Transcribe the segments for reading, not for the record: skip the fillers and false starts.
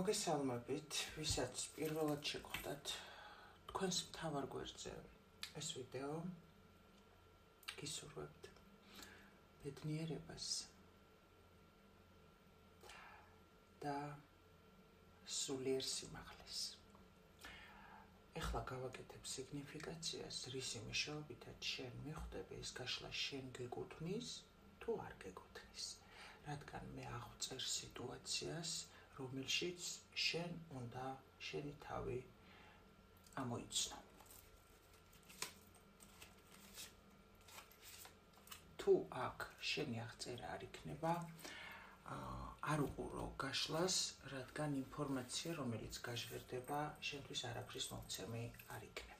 მოგესალმებით, ვისაც პირველად შეგხვდათ თქვენს მთავარ გვერდზე ეს ვიდეო. გისურვებთ ბედნიერებას და სულიერ სიმაღლეს. ეხლა გავაკეთებ სიგნიფიკაციას, რისი მეშვეობითაც შენ მიხვდები ის გაშლა შენ გეკუთვნის თუ არ გეკუთვნის, რადგან მე აღვწერ სიტუაციას, რომელშიც შენ უნდა შენი თავი ამოიცნო. თუ აქ შენი აღწერა არ იქნება, არ უყურო გაშლას, რადგან ინფორმაცია, რომელიც გაჟღერდება, შენთვის არაფრის მომცემი არ იქნება.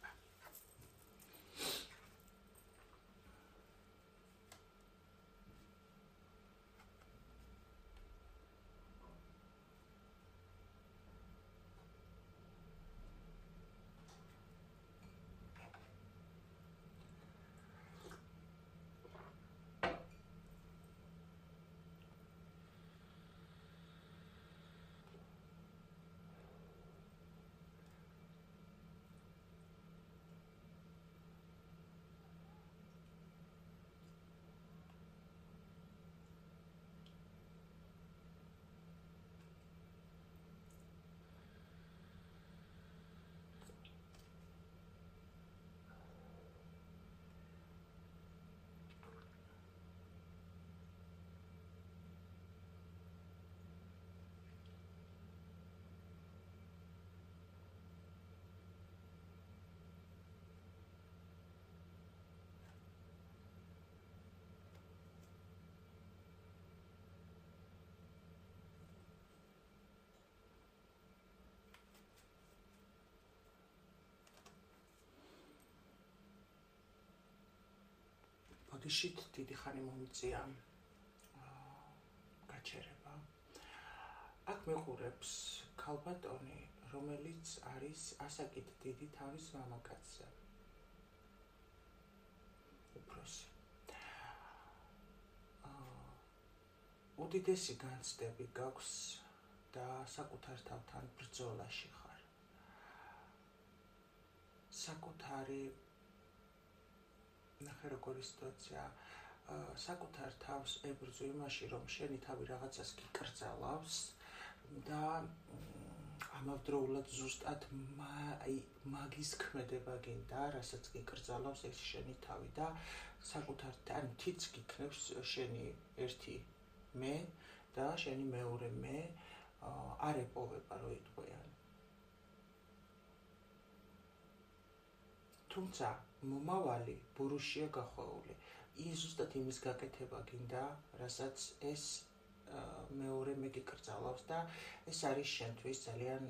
ბოდიშით დიდი ხანი მომიწია გაჩერება. აქ მეყურებს ქალბატონი, რომელიც არის ასაკით დიდი თავის მამაკაცზე. უფროსი. უდიდესი განცდები გაქვს და საკუთარ თავთან ბრძოლაში ხარ. საკუთარი ნახე როგორი სიტუაცია, საკუთარ თავს ებრძო იმაში, რომ შენი თავი რაღაცას გიკრძალავს და ამავდროულად ზუსტად მაგის ქმედება გინდა, რასაც გიკრძალავს ეს შენი თავი და საკუთარ თიც გიქნევს შენი ერთი მე და შენი მეორე მე არ ეპოვება რო იტყვიან. თუმცა მომავალი ბურუშია გახვეული. ის ზუსტად იმის გაკეთება გინდა, რასაც ეს მეორე მე გიკრძალავს და ეს არის შენთვის ძალიან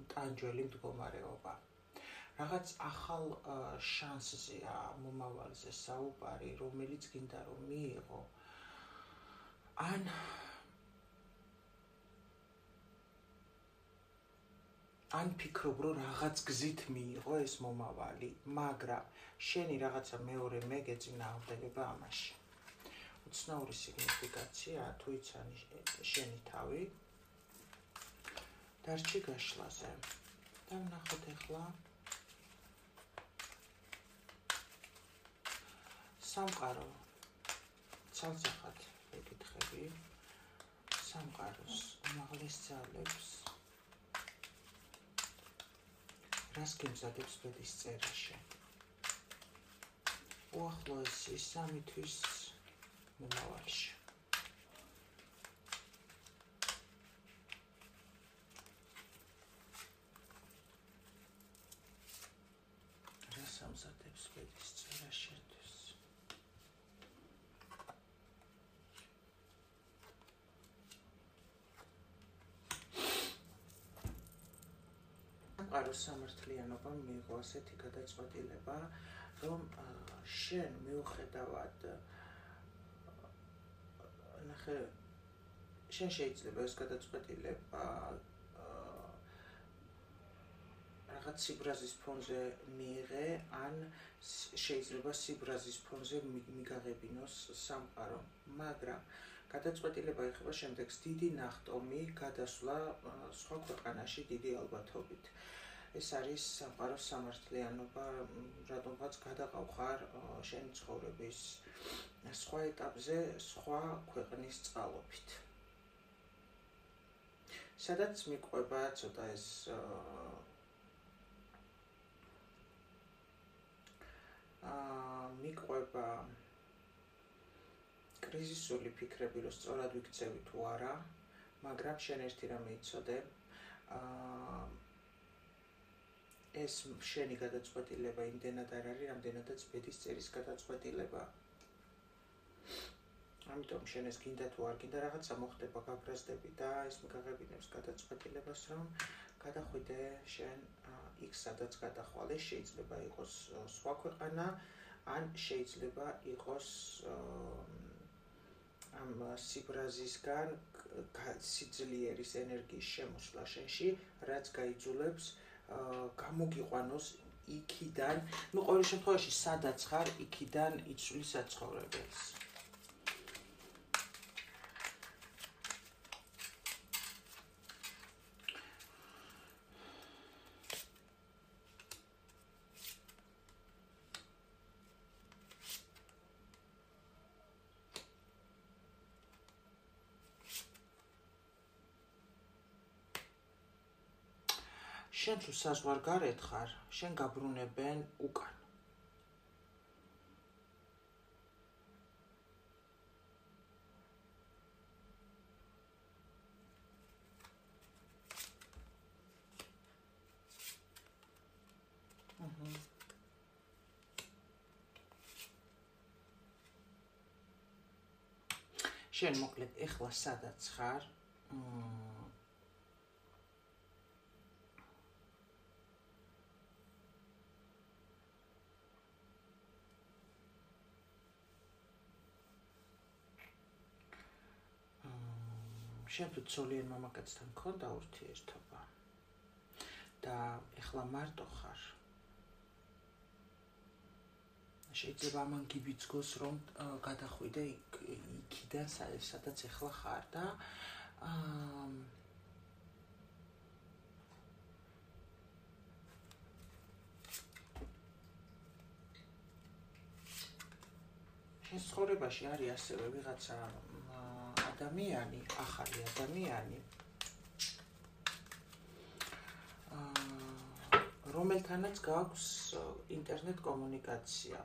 მტანჯველი მდგომარეობა. რაღაც ახალ შანსზეა მომავალზე საუბარი, რომელიც გინდა რომ მიიღო. ან ფიქრობ, რომ რაღაც გზით მიიღო ეს მომავალი, მაგრამ შენი რაღაცა მეორე მე გეწინააღმდეგება ამაში. უცნაური სიგნიფიკაცია, თუ იცანი შენი თავი, დარჩი გაშლაზე. და ვნახოთ ახლა სამყარო. ცალსახად ვეკითხები სამყაროს უმაღლეს ძალებს. რას გემზადებს ბედის წერაში? უახლოესი 3 თვის მომავალში. რას ამზადებს ბედის წერა შენთვის? სამყაროს სამართლიანობამ მიიღო ასეთი გადაწყვეტილება, რომ შენ მიუხედავად ნახე, შენ შეიძლება ეს გადაწყვეტილება რაღაც სიბრაზის ფონზე მიიღე, ან შეიძლება სიბრაზის ფონზე მიგაღებინოს სამყარო, მაგრამ გადაწყვეტილება ეხება შემდეგს: დიდი ნახტომი გადასვლა სხვა ქვეყანაში დიდი ალბათობით. ეს არის სამყაროს სამართლიანობა, რადგანაც გადაყავხარ შენი ცხოვრების სხვა ეტაპზე, სხვა ქვეყნის წყალობით. სადაც მიყვება ცოტა ეს მიყვება კრიზისული ფიქრები, რომ სწორად ვიქცევი თუ არა, მაგრამ შენ ერთი რამე იცოდე, ეს შენი გადაწყვეტილება იმდენად არ არის, რამდენადაც ბედის წერის გადაწყვეტილება. ამიტომ შენ ეს გინდა თუ არ გინდა რაღაცა მოხდება, გაგრაზდები და ეს მიგაღებინებს გადაწყვეტილებას, რომ გადახვიდე შენ იქ, სადაც გადახვალ. ეს შეიძლება იყოს სხვა ქვეყანა, ან შეიძლება იყოს ამ სიბრაზისგან სიძლიერის ენერგიის შემოსვლა შენში, რაც გაიძულებს გამოგიყვანოს იქიდან, ყოველ შემთხვევაში სადაც ხარ, იქიდან იცვლი საცხოვრებელს. შენ თუ საზღვარგარეთ ხარ, შენ გაბრუნებენ უკან. შენ მოკლედ ეხლა სადაც ხარ, შენ თუ ცოლიერ მამაკაცთან გქონდა ურთიერთობა და ეხლა მარტო ხარ. შეიძლება ამან გიბიძგოს, რომ გადახვიდე იქიდან, სადაც ეხლა ხარ და შენ ცხოვრებაში არის ასევე ვიღაცა ადამიანი, ახალი ადამიანი, რომელთანაც გაქვს ინტერნეტ კომუნიკაცია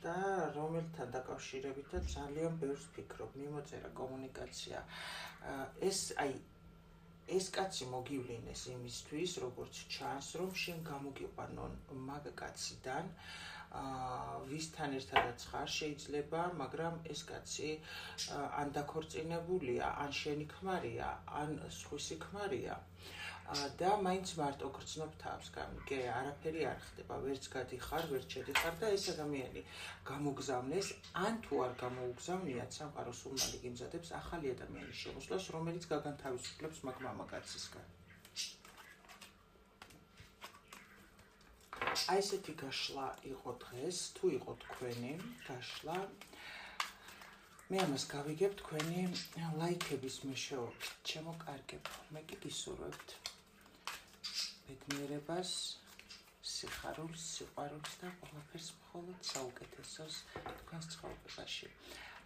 და რომელთან დაკავშირებითაც ძალიან ბევრს ვფიქრობ, მიმოწერა კომუნიკაცია. ეს კაცი მოგივლინეს იმისთვის, როგორც ჩანს, რომ შენ გამოგიყვანონ მაგ კაციდან, ვისთან ერთადაც ხარ შეიძლება, მაგრამ ეს კაცი ან დაქორწინებულია, ან შენი ქმარია, ან სხვისი ქმარია და მაინც მარტო გრძნობ თავს, გამიგე, არაფერი არ ხდება, ვერც გადიხარ, ვერც შედიხარ და ეს ადამიანი გამოგზავნეს, ან თუ არ გამოუგზავნიათ, სამყაროს ურმალი გიმზადებს ახალი ადამიანის შემოსვლას, რომელიც გაგანთავისუფლებს მაგ მამაკაცისგან. აი ესეთი გაშლა იყო დღეს, თუ იყო თქვენი გაშლა, მე ამას გავიგებ თქვენი ლაიქების მეშვეობით, ჩემო კარგებო, მე კი გისურვებთ ბედნიერებას, სიხარულს, სიყვარულს და ყველაფერს მხოლოდ საუკეთესოს თქვენს ცხოვრებაში.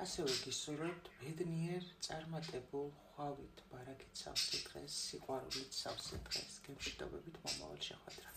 ასევე გისურვებთ ბედნიერ, წარმატებულ, ხვავით, ბარაკით სავსე დღეს, სიყვარულით სავსე დღეს, გემშვიდობებით მომავალ შეხვედრას.